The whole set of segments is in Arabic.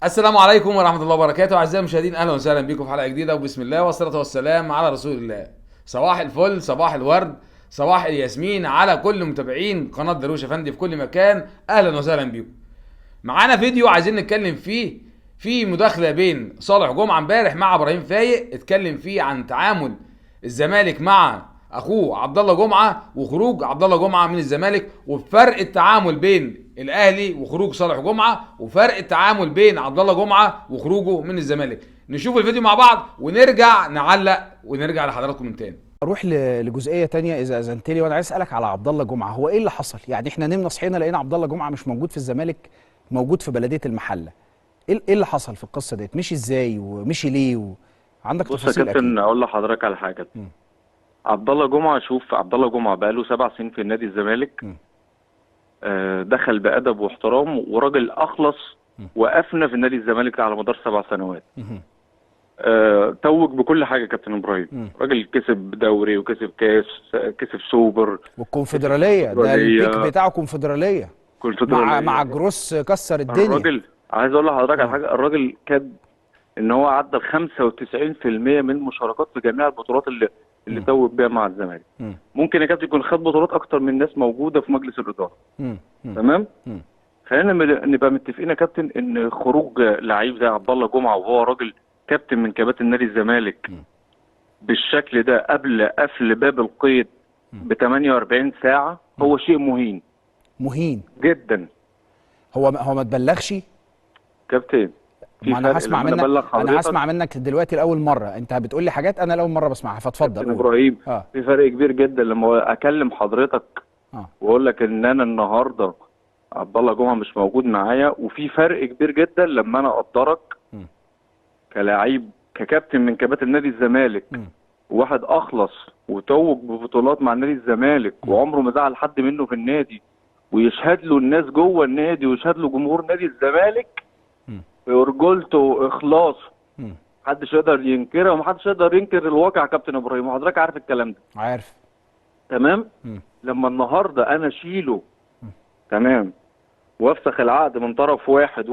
السلام عليكم ورحمة الله وبركاته. أعزائي المشاهدين، أهلا وسهلا بكم في حلقة جديدة، وبسم الله والصلاة والسلام على رسول الله. صباح الفل، صباح الورد، صباح الياسمين على كل متابعين قناة درويش أفندي في كل مكان. أهلا وسهلا بكم. معانا فيديو عايزين نتكلم فيه في مداخلة بين صالح جمعة امبارح مع إبراهيم فايق، اتكلم فيه عن تعامل الزمالك مع اخوه عبد الله جمعه وخروج عبد الله جمعه من الزمالك، وفرق التعامل بين الاهلي وخروج صالح جمعه، وفرق التعامل بين عبد الله جمعه وخروجه من الزمالك. نشوف الفيديو مع بعض ونرجع نعلق ونرجع لحضراتكم من تاني. اروح لجزئيه تانية اذا اذنت لي، وانا عايز اسالك على عبد الله جمعه. هو ايه اللي حصل؟ يعني احنا نمنا صحينا لقينا عبد الله جمعه مش موجود في الزمالك، موجود في بلديه المحله. ايه اللي حصل في القصه ديت؟ مشي ازاي ومشي ليه عندك بص يا تفاصيل كابتن، اكيد. اقول لحضرتك على حاجه. عبد الله جمعه، شوف، عبد الله جمعه بقاله 7 سنين في نادي الزمالك. دخل بادب واحترام، وراجل اخلص وافنى في نادي الزمالك على مدار 7 سنوات. توج بكل حاجه كابتن ابراهيم. راجل كسب دوري وكسب كاس، كسب سوبر والكونفدراليه ده البيك بتاعه كونفدراليه مع جروس كسر الدنيا. الراجل عايز اقول لحضرتك على حاجه. الراجل كاد ان هو عدى ال 95% من المشاركات في جميع البطولات اللي توج بيها مع الزمالك. ممكن يا كابتن يكون خد بطولات اكتر من ناس موجوده في مجلس الاداره. تمام. خلينا نبقى متفقين يا كابتن ان خروج لعيب زي عبد الله جمعه وهو راجل كابتن من كباتن نادي الزمالك بالشكل ده قبل قفل باب القيد ب 48 ساعه هو شيء مهين جدا. هو ما تبلغش كابتن. ما انا هسمع منك دلوقتي لاول مره. انت بتقول لي حاجات انا لاول مره بسمعها، فاتفضل. كابتن ابراهيم، في فرق كبير جدا لما اكلم حضرتك واقول لك ان انا النهارده عبد الله جمعه مش موجود معايا، وفي فرق كبير جدا لما انا اقدرك كلاعب، ككابتن من كباتن نادي الزمالك، وواحد اخلص وتوج ببطولات مع نادي الزمالك وعمره ما زعل حد منه في النادي، ويشهد له الناس جوه النادي ويشهد له جمهور نادي الزمالك برجولته واخلاصه. محدش يقدر ينكرها ومحدش يقدر ينكر الواقع. كابتن ابراهيم، وحضرتك عارف الكلام ده. عارف. تمام. لما النهارده انا اشيله تمام وافسخ العقد من طرف واحد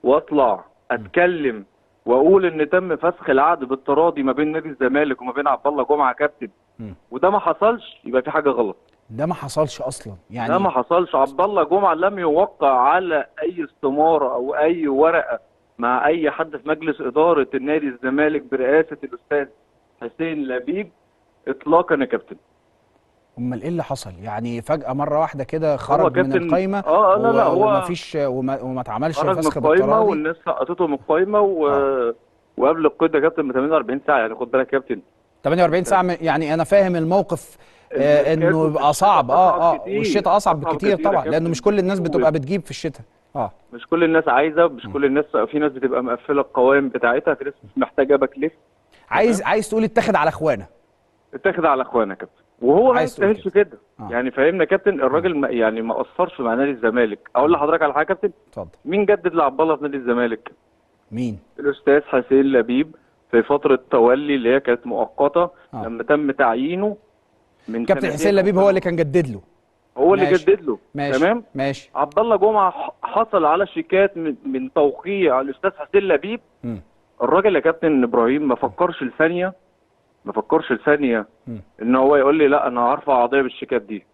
واطلع اتكلم واقول ان تم فسخ العقد بالتراضي ما بين نادي الزمالك وما بين عبد الله جمعه كابتن، وده ما حصلش، يبقى في حاجه غلط. ده ما حصلش اصلا، يعني ده ما حصلش. عبد الله جمعه لم يوقع على اي استماره او اي ورقه مع اي حد في مجلس اداره النادي الزمالك برئاسه الاستاذ حسين لبيب اطلاقا يا كابتن. امال ايه اللي حصل؟ يعني فجاه مره واحده كده خرج من القايمه؟ لا هو وما فيش وما اتعملش فسخ بالقايمه، والناس سقطته من القايمه وقبل القيد يا كابتن ب 48 ساعه. يعني خد بالك يا كابتن، 48 ساعه. يعني انا فاهم الموقف. انه يبقى صعب. والشتاء اصعب بكتير طبعا، لانه مش كل الناس بتبقى بتجيب في الشتاء. مش كل الناس عايزه، مش كل الناس. في ناس بتبقى مقفله القوائم بتاعتها، في ناس مش محتاجه باك ليفت. عايز تقول اتاخد على اخوانا. اتاخد على اخوانا يا كابتن، وهو ما يستاهلش كده. يعني فاهمنا يا كابتن. الراجل يعني ما قصرش مع نادي الزمالك. اقول لحضرتك على حاجه يا كابتن. اتفضل. مين جدد لعبد الله في نادي الزمالك؟ مين؟ الاستاذ حسين لبيب في فتره تولي اللي هي كانت مؤقته. لما تم تعيينه من كابتن حسين لبيب هو اللي كان جدد له. هو اللي جدد له. ماشي. تمام. ماشي. عبد الله جمعه حصل على شيكات من توقيع الاستاذ حسين لبيب. الراجل يا كابتن ابراهيم ما فكرش لثانيه ان هو يقول لي لا انا هرفع قضيه بالشيكات دي.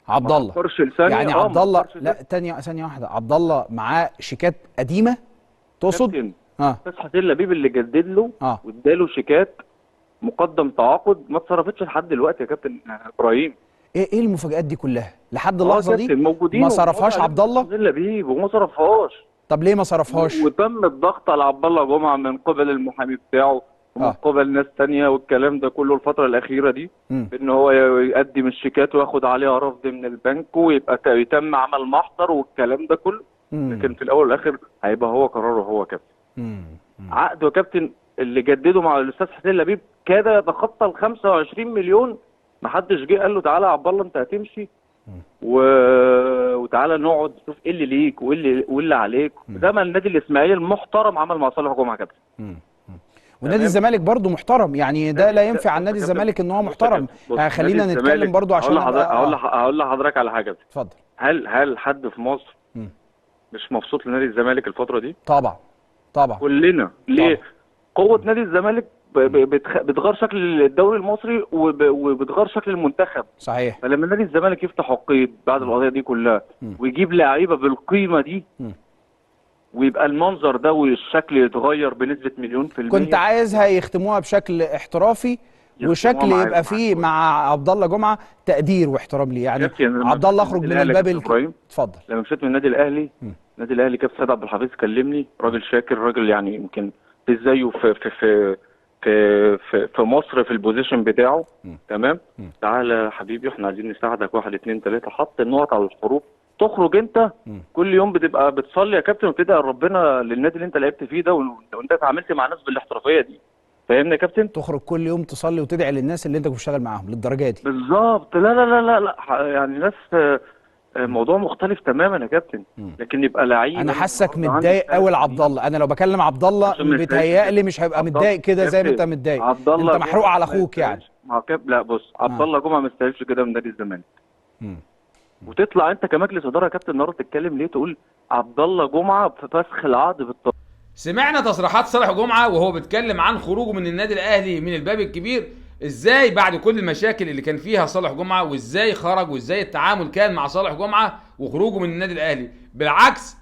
عبد الله ما فكرش لثانيه. يعني عبد الله، لا ثانيه واحده، عبد الله معاه شيكات قديمه تقصد؟ الاستاذ حسين لبيب اللي جدد له واداله شيكات مقدم تعاقد ما اتصرفتش لحد دلوقتي يا كابتن ابراهيم. ايه المفاجآت دي كلها لحد اللحظه دي؟ موجودين ما صرفهاش عبد الله حسين لبيب، وما صرفهاش. طب ليه ما صرفهاش؟ وتم الضغط على عبد الله جمعه من قبل المحامي بتاعه ومن قبل ناس ثانيه، والكلام ده كله الفتره الاخيره دي ان هو يقدم الشيكات وياخد عليها رفض من البنك ويبقى يتم عمل محضر والكلام ده كله. لكن في الاول والاخر هيبقى هو قراره هو كابتن. عقده يا كابتن اللي جدده مع الاستاذ حسين لبيب كاد يتخطى ال 25 مليون. ما حدش جه قال له تعالى يا عبد الله انت هتمشي وتعالى نقعد نشوف ايه اللي ليك وايه اللي عليك. زي ما النادي الاسماعيلي المحترم عمل مع صالح جمعه كابتن. ونادي الزمالك برضو محترم، يعني ده لا ينفع عن نادي الزمالك ان هو محترم. خلينا نتكلم برضو عشان هقول لحضرتك على حاجه. اتفضل. هل حد في مصر مش مبسوط لنادي الزمالك الفتره دي؟ طبعا طبعا كلنا. ليه؟ طبعا. قوه نادي الزمالك بتغير شكل الدوري المصري وبتغير شكل المنتخب. صحيح. فلما نادي الزمالك يفتح القيد بعد القضيه دي كلها ويجيب لعيبه بالقيمه دي ويبقى المنظر ده والشكل يتغير بنسبه 1,000,000%. كنت عايزها يختموها بشكل احترافي وشكل يبقى فيه مع عبد الله جمعه تقدير واحترام ليه، يعني عبد الله اخرج من الباب اتفضل. لما مشيت من النادي الاهلي، النادي الاهلي كابتن سيد عبد الحفيظ كلمني، راجل شاكر، راجل يعني يمكن مفيش زيه في مصر في البوزيشن بتاعه. تمام. تعالى يا حبيبي احنا عايزين نساعدك 1 2 3، حط النقط على الحروف. تخرج انت كل يوم بتبقى بتصلي يا كابتن وتدعي ربنا للنادي اللي انت لعبت فيه ده وانت اتعاملت مع ناس بالاحترافيه دي. فاهمني يا كابتن؟ تخرج كل يوم تصلي وتدعي للناس اللي انت كنت بتشتغل معاهم للدرجه دي. بالظبط. لا لا لا لا لا يعني ناس موضوع مختلف تماما يا كابتن. لكن يبقى لعيب. انا حاسك متضايق قوي لعبد الله. انا لو بكلم عبد الله بيتهيألي مش هيبقى متضايق كده زي ما انت متضايق. انت محروق على اخوك يعني. لا بص، عبد الله جمعه ما يستاهلش كده من نادي الزمالك. وتطلع انت كمجلس اداره يا كابتن النهارده تتكلم ليه تقول عبد الله جمعه في فسخ العقد بالطبع. سمعنا تصريحات صالح جمعه وهو بيتكلم عن خروجه من النادي الاهلي من الباب الكبير، ازاي بعد كل المشاكل اللي كان فيها صالح جمعه وازاي خرج وازاي التعامل كان مع صالح جمعه وخروجه من النادي الاهلي. بالعكس،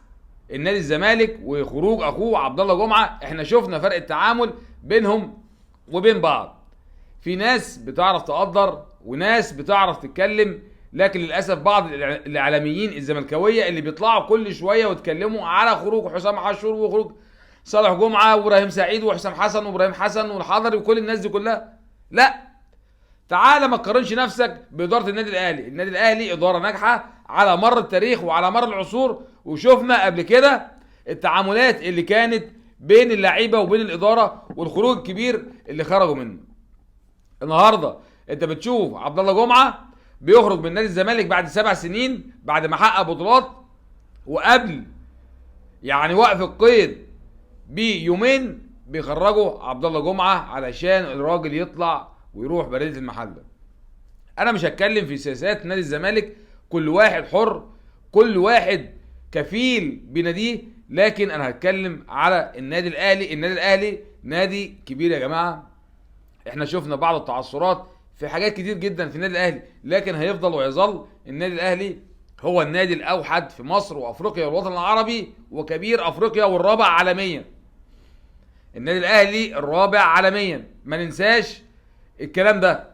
النادي الزمالك وخروج اخوه عبد الله جمعه احنا شفنا فرق التعامل بينهم وبين بعض. في ناس بتعرف تقدر وناس بتعرف تتكلم، لكن للاسف بعض الاعلاميين الزملكاويه اللي بيطلعوا كل شويه ويتكلموا على خروج حسام عاشور وخروج صالح جمعه وابراهيم سعيد وحسام حسن وابراهيم حسن والحضري وكل الناس دي كلها. لا، تعالى ما تقارنش نفسك باداره النادي الاهلي. النادي الاهلي اداره ناجحه على مر التاريخ وعلى مر العصور، وشفنا قبل كده التعاملات اللي كانت بين اللعيبه وبين الاداره والخروج الكبير اللي خرجوا منه. النهارده انت بتشوف عبد الله جمعه بيخرج من نادي الزمالك بعد 7 سنين بعد ما حقق بطولات، وقبل يعني وقف القيد بيومين بيخرجوا عبد الله جمعه علشان الراجل يطلع ويروح بلديه المحله. انا مش هتكلم في سياسات نادي الزمالك، كل واحد حر، كل واحد كفيل بناديه، لكن انا هتكلم على النادي الاهلي. النادي الاهلي نادي كبير يا جماعه. احنا شفنا بعض التعثرات في حاجات كتير جدا في النادي الاهلي، لكن هيفضل ويظل النادي الاهلي هو النادي الاوحد في مصر وافريقيا والوطن العربي وكبير افريقيا والرابع عالميا. النادي الاهلي الرابع عالميا، ما ننساش الكلام ده،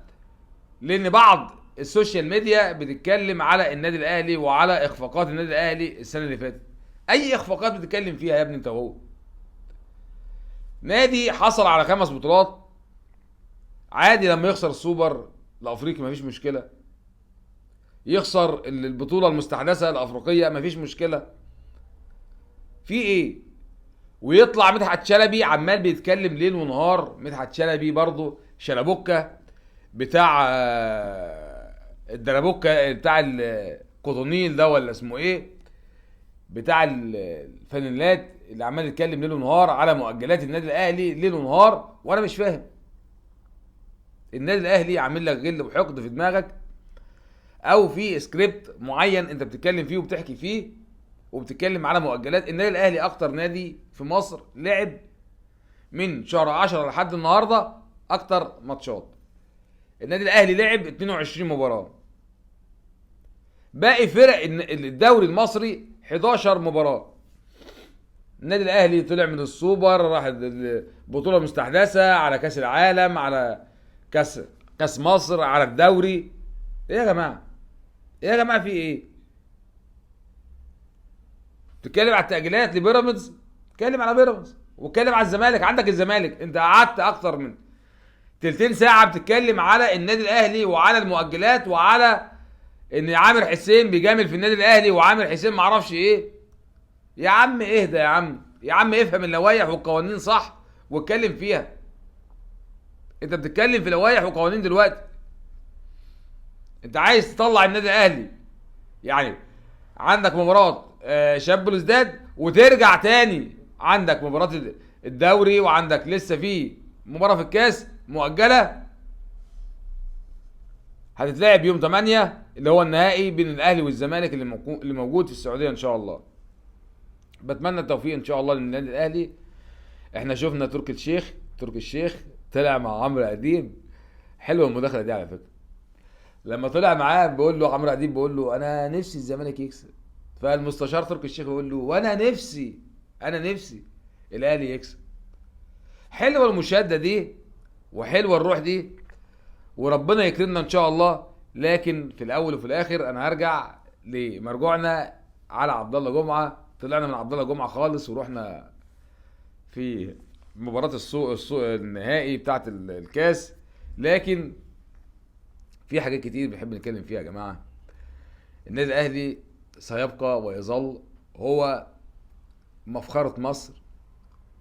لان بعض السوشيال ميديا بتتكلم على النادي الاهلي وعلى اخفاقات النادي الاهلي السنه اللي فاتت. اي اخفاقات بتتكلم فيها يا ابني انت وهو؟ نادي حصل على 5 بطولات، عادي لما يخسر السوبر الافريقي مفيش مشكله، يخسر البطوله المستحدثه الافريقيه مفيش مشكله، في ايه؟ ويطلع مدحت شلبي عمال بيتكلم ليل ونهار. مدحت شلبي برضه شلبوكه بتاع الدرابوكه بتاع الكوتونيل ده ولا اسمه ايه، بتاع الفانيلات، اللي عمال يتكلم ليل ونهار على مؤجلات النادي الاهلي ليل ونهار. وانا مش فاهم، النادي الاهلي عامل لك غل وحقد في دماغك، او في سكريبت معين انت بتتكلم فيه وبتحكي فيه وبتتكلم على مؤجلات. النادي الاهلي اكتر نادي في مصر لعب من شهر 10 لحد النهارده اكتر ماتشات. النادي الاهلي لعب 22 مباراه، باقي فرق الدوري المصري 11 مباراه. النادي الاهلي طلع من السوبر، راح البطوله المستحدثه، على كاس العالم، على كاس مصر، على الدوري. ايه يا جماعه؟ ايه يا جماعه في ايه؟ تتكلم على التاجيلات لبيراميدز، اتكلم على بيراميدز واتكلم على الزمالك. عندك الزمالك انت قعدت اكتر من تلتين ساعه بتتكلم على النادي الاهلي وعلى المؤجلات وعلى ان عامر حسين بيجامل في النادي الاهلي وعامر حسين معرفش ايه. يا عم اهدى يا عم، يا عم افهم اللوائح والقوانين صح واتكلم فيها. انت بتتكلم في لوائح وقوانين دلوقتي. انت عايز تطلع النادي الاهلي، يعني عندك مباراه شاب بلوزداد وترجع تاني عندك مباراه الدوري وعندك لسه في مباراه في الكاس مؤجله هتتلعب يوم 8 اللي هو النهائي بين الاهلي والزمالك اللي موجود في السعوديه ان شاء الله. بتمنى التوفيق ان شاء الله للنادي الاهلي. احنا شفنا تركي الشيخ طلع مع عمرو اديب. حلوه المداخله دي على فكره. لما طلع معاه بيقول له عمرو اديب، بيقول له انا نفسي الزمالك يكسب، فالمستشار تركي الشيخ يقول له وانا نفسي الاهلي يكسب. حلوه المشاده دي وحلوه الروح دي، وربنا يكرمنا ان شاء الله. لكن في الاول وفي الاخر انا هرجع لمرجوعنا على عبد الله جمعه. طلعنا من عبد الله جمعه خالص ورحنا في مباراه النهائي بتاعه الكاس. لكن في حاجات كتير بنحب نتكلم فيها يا جماعه. النادي الاهلي سيبقى ويظل هو مفخره مصر،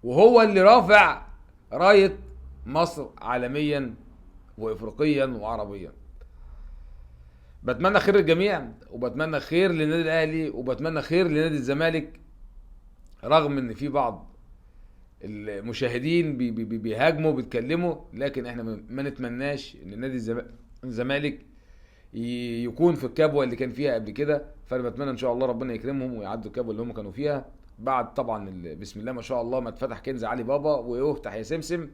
وهو اللي رافع رايه مصر عالميا وافريقيا وعربيا. بتمنى خير للجميع، وبتمنى خير للنادي الاهلي، وبتمنى خير لنادي الزمالك، رغم ان في بعض المشاهدين بيهاجموا بيتكلموا، لكن احنا ما نتمناش ان نادي الزمالك يكون في الكبوه اللي كان فيها قبل كده. فانا بتمنى ان شاء الله ربنا يكرمهم ويعدوا الكبوه اللي هم كانوا فيها بعد طبعا بسم الله ما شاء الله ما اتفتح كنز علي بابا ويفتح يا سمسم،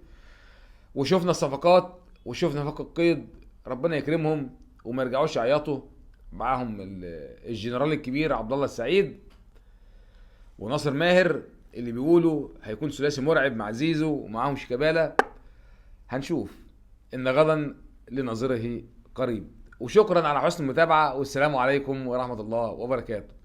وشفنا الصفقات وشفنا فك القيد. ربنا يكرمهم وما يرجعوش يعيطوا. معاهم الجنرال الكبير عبد الله السعيد وناصر ماهر اللي بيقولوا هيكون ثلاثي مرعب مع زيزو ومعاهم شيكابالا. هنشوف ان غدا لناظره قريب. وشكرا على حسن المتابعه، والسلام عليكم ورحمه الله وبركاته.